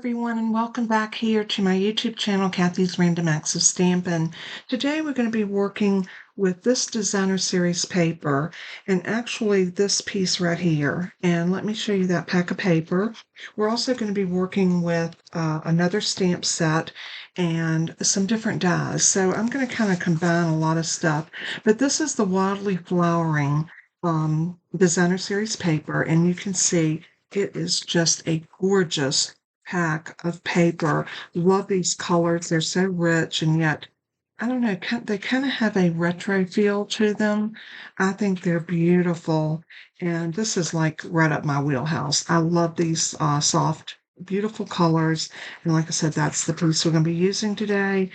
everyone, and welcome back here to my YouTube channel, Kathy's Random Acts of Stampin'. Today we're going to be working with this designer series paper, and actually this piece right here. And let me show you that pack of paper. We're also going to be working with another stamp set and some different dies. So I'm going to kind of combine a lot of stuff. But this is the Wildly Flowering designer series paper, and you can see it is just a gorgeous pack of paper. Love these colors. They're so rich, and yet, I don't know, they kind of have a retro feel to them. I think they're beautiful, and this is like right up my wheelhouse. I love these soft, beautiful colors, and like I said, that's the piece we're going to be using today,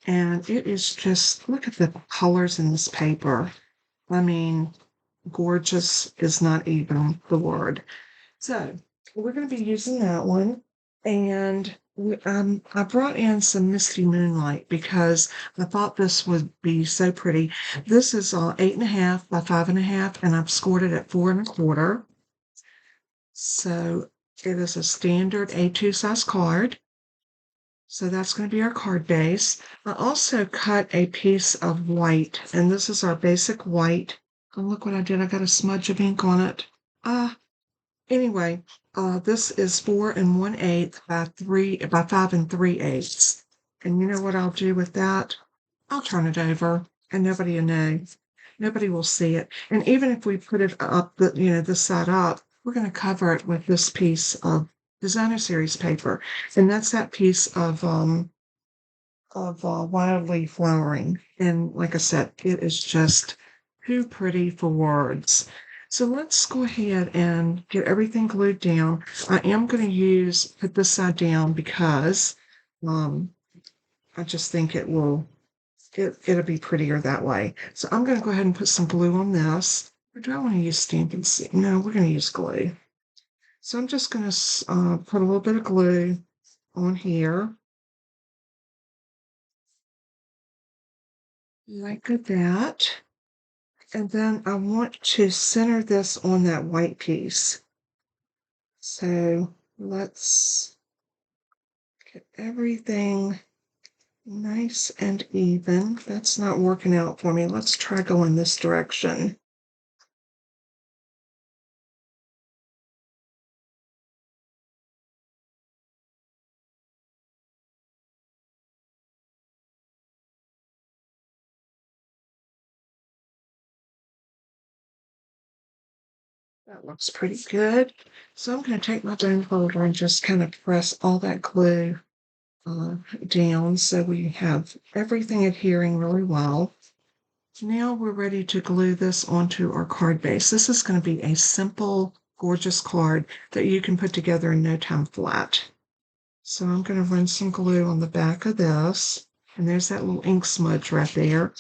and it is just, look at the colors in this paper. I mean, gorgeous is not even the word. So we're going to be using that one. And I brought in some Misty Moonlight because I thought this would be so pretty. This is 8.5 by 5.5, and I've scored it at 4.25. So it is a standard A2 size card. So that's going to be our card base. I also cut a piece of white, and this is our basic white. Oh, look what I did. I got a smudge of ink on it. Anyway, this is 4 1/8 by 5 3/8. And you know what I'll do with that? I'll turn it over, and nobody will know. Nobody will see it. And even if we put it up, this side up, we're going to cover it with this piece of designer series paper, and that's that piece of Wildly Flowering. And like I said, it is just too pretty for words. So let's go ahead and get everything glued down. I am going to put this side down because I just think it'll be prettier that way. So I'm going to go ahead and put some glue on this. Or do I want to use Stampin' Stick? No, we're going to use glue. So I'm just going to put a little bit of glue on here. Like that. And then I want to center this on that white piece. So let's get everything nice and even. That's not working out for me. Let's try going this direction. That looks pretty good. So I'm going to take my bone folder and just kind of press all that glue down so we have everything adhering really well. Now we're ready to glue this onto our card base. This is going to be a simple, gorgeous card that you can put together in no time flat. So I'm going to run some glue on the back of this, and there's that little ink smudge right there.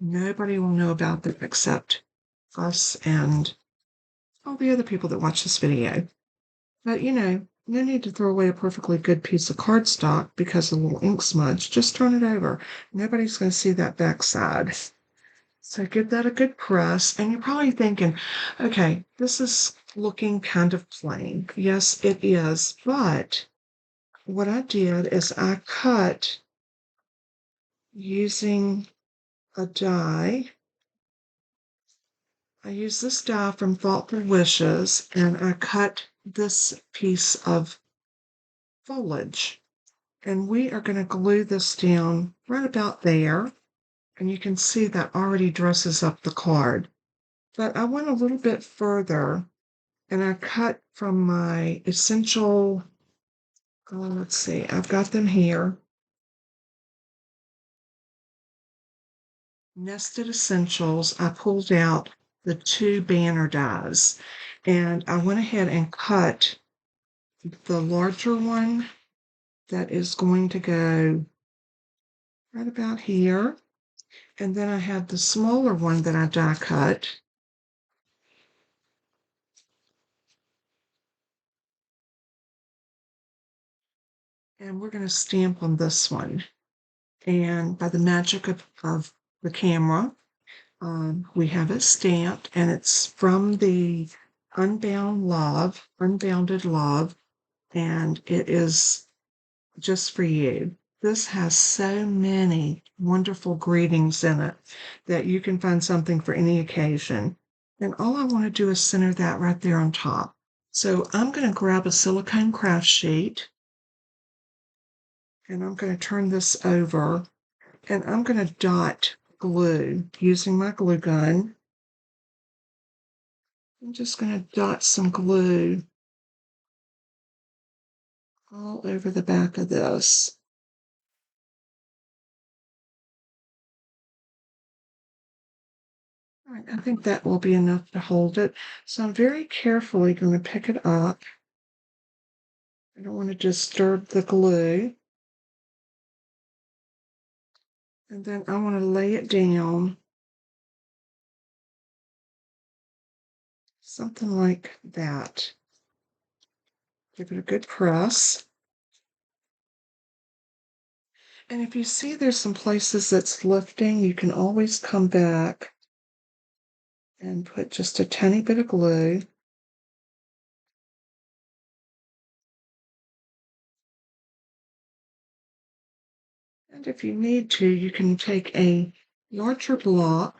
Nobody will know about that except us and all the other people that watch this video. But no need to throw away a perfectly good piece of cardstock because of a little ink smudge. Just turn it over. Nobody's going to see that backside. So give that a good press. And you're probably thinking, okay, this is looking kind of plain. Yes, it is. But what I did is I cut using a die. I used this die from Thoughtful Wishes, and I cut this piece of foliage. And we are going to glue this down right about there. And you can see that already dresses up the card. But I went a little bit further, and I cut from my essential, let's see, I've got them here. Nested Essentials, I pulled out the 2 banner dies, and I went ahead and cut the larger one that is going to go right about here. And then I had the smaller one that I die cut. And we're going to stamp on this one. And by the magic of the camera, we have it stamped, and it's from the Unbounded Love, and it is just for you. This has so many wonderful greetings in it that you can find something for any occasion. And all I want to do is center that right there on top. So I'm going to grab a silicone craft sheet and I'm going to turn this over and I'm going to dot glue using my glue gun. I'm just going to dot some glue all over the back of this. All right, I think that will be enough to hold it. So I'm very carefully going to pick it up. I don't want to disturb the glue. And then I want to lay it down something like that. Give it a good press. And if you see there's some places that's lifting, you can always come back and put just a tiny bit of glue. And if you need to, you can take a larger block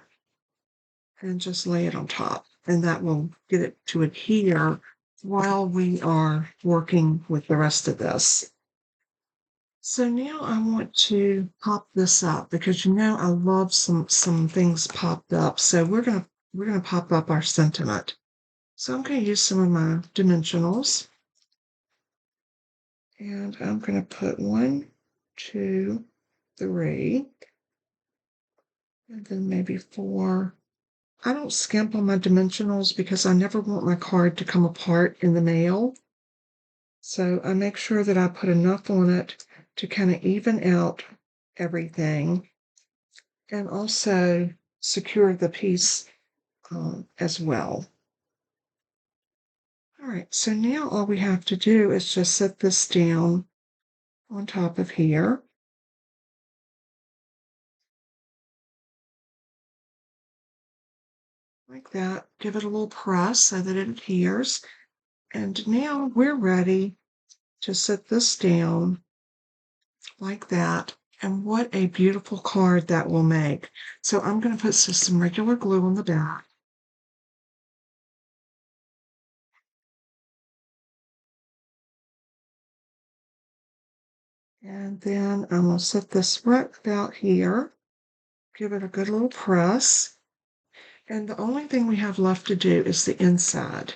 and just lay it on top. And that will get it to adhere while we are working with the rest of this. So now I want to pop this up because you know I love some things popped up. So we're gonna pop up our sentiment. So I'm gonna use some of my dimensionals. And I'm gonna put 1, 2, 3, and then maybe 4. I don't skimp on my dimensionals because I never want my card to come apart in the mail. So I make sure that I put enough on it to kind of even out everything and also secure the piece as well. All right, so now all we have to do is just set this down on top of here. Like that. Give it a little press so that it adheres. And now we're ready to set this down like that. And what a beautiful card that will make. So I'm going to put some regular glue on the back. And then I'm going to set this right about here. Give it a good little press. And the only thing we have left to do is the inside.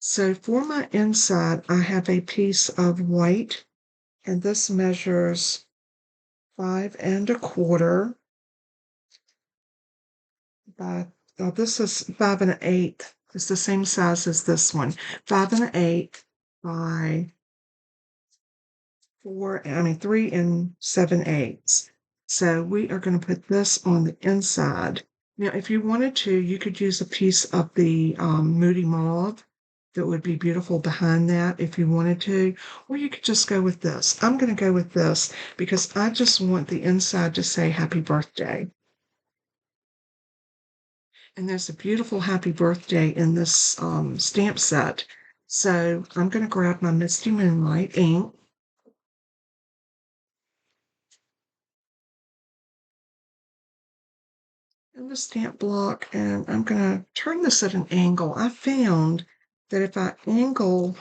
So for my inside, I have a piece of white, and this measures 5 1/4 by, oh, this is 5 1/8. It's the same size as this one. 5 1/8 by 3 7/8. So we are going to put this on the inside. Now, if you wanted to, you could use a piece of the Moody Mauve that would be beautiful behind that if you wanted to, or you could just go with this. I'm going to go with this because I just want the inside to say happy birthday. And there's a beautiful happy birthday in this stamp set. So I'm going to grab my Misty Moonlight ink. And the stamp block, and I'm going to turn this at an angle. I found that if I angle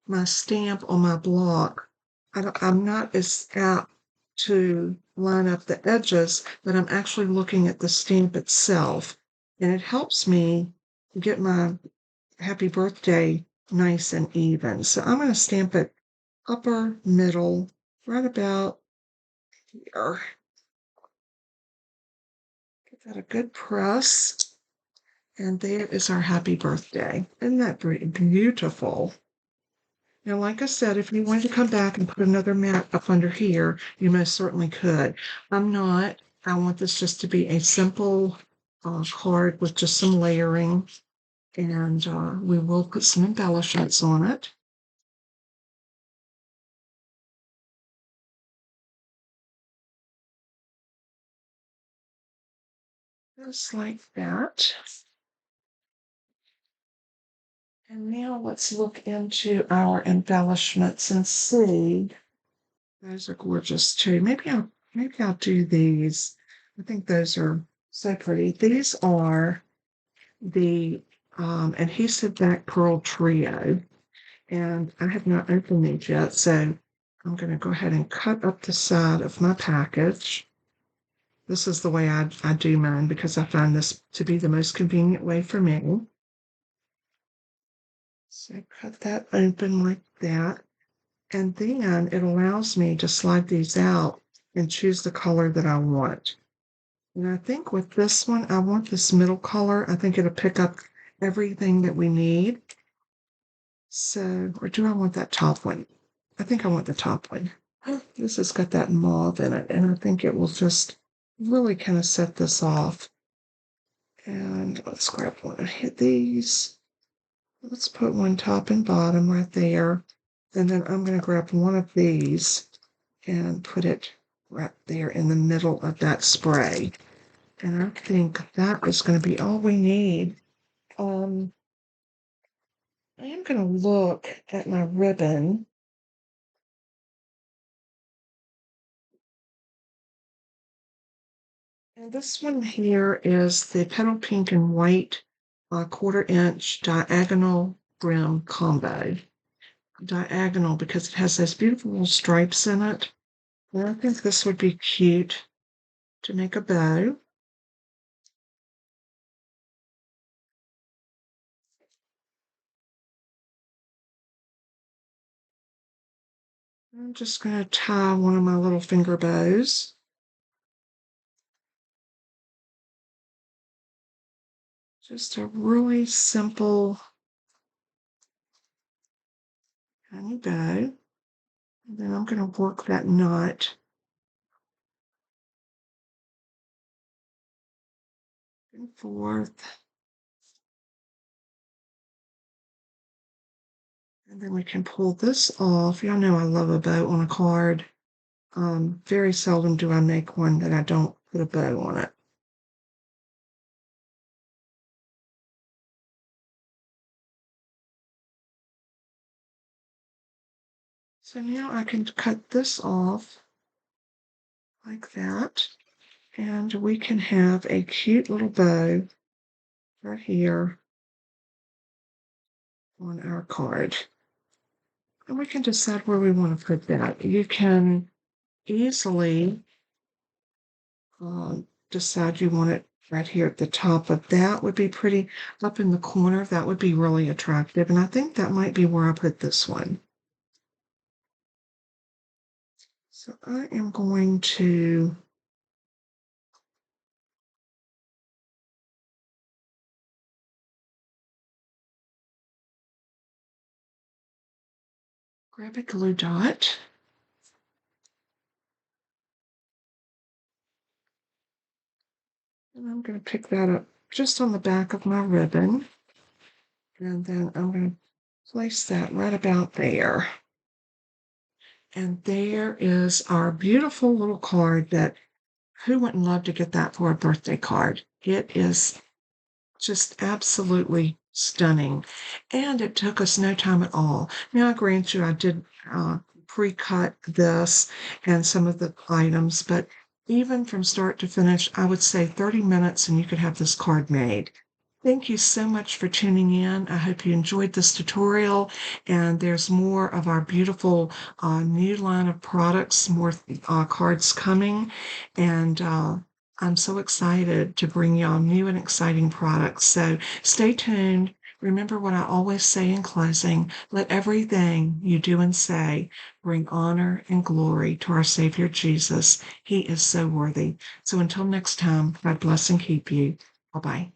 my stamp on my block, I'm not as apt to line up the edges, but I'm actually looking at the stamp itself. And it helps me get my happy birthday nice and even. So I'm going to stamp it upper middle, right about here. Give that a good press. And there is our happy birthday. Isn't that beautiful? Now, like I said, if you wanted to come back and put another mat up under here, you most certainly could. I'm not. I want this just to be a simple card with just some layering. And we will put some embellishments on it. Just like that. And now let's look into our embellishments and see Those are gorgeous too. Maybe I'll do these. I think those are so pretty. These are the adhesive back pearl trio, and I have not opened these yet, so I'm going to go ahead and cut up the side of my package. This is the way I do mine because I find this to be the most convenient way for me. So cut that open like that. And then it allows me to slide these out and choose the color that I want. And I think with this one, I want this middle color. I think it'll pick up everything that we need. So, or do I want that top one? I think I want the top one. This has got that mauve in it, and I think it will just really kind of set this off. And let's grab one of these. Let's put one top and bottom right there. And then I'm going to grab one of these and put it right there in the middle of that spray. And I think that is going to be all we need. I am going to look at my ribbon. And this one here is the petal pink and white 1/4 inch diagonal brim combo. Diagonal because it has those beautiful little stripes in it. And I think this would be cute to make a bow. I'm just going to tie one of my little finger bows. Just a really simple tiny bow. And then I'm going to work that knot and forth. And then we can pull this off. Y'all know I love a bow on a card. Very seldom do I make one that I don't put a bow on it. So now I can cut this off like that. And we can have a cute little bow right here on our card. And we can decide where we want to put that. You can easily decide you want it right here at the top, but that would be pretty up in the corner. That would be really attractive. And I think that might be where I put this one. So I am going to grab a glue dot. And I'm going to pick that up just on the back of my ribbon. And then I'm going to place that right about there. And there is our beautiful little card that who wouldn't love to get that for a birthday card? It is just absolutely stunning. And it took us no time at all. Now, I grant you, I did pre-cut this and some of the items, but even from start to finish, I would say 30 minutes and you could have this card made. Thank you so much for tuning in. I hope you enjoyed this tutorial, and there's more of our beautiful new line of products, more cards coming, and I'm so excited to bring y'all new and exciting products. So stay tuned. Remember what I always say in closing, let everything you do and say bring honor and glory to our Savior Jesus. He is so worthy. So until next time, God bless and keep you. Bye-bye.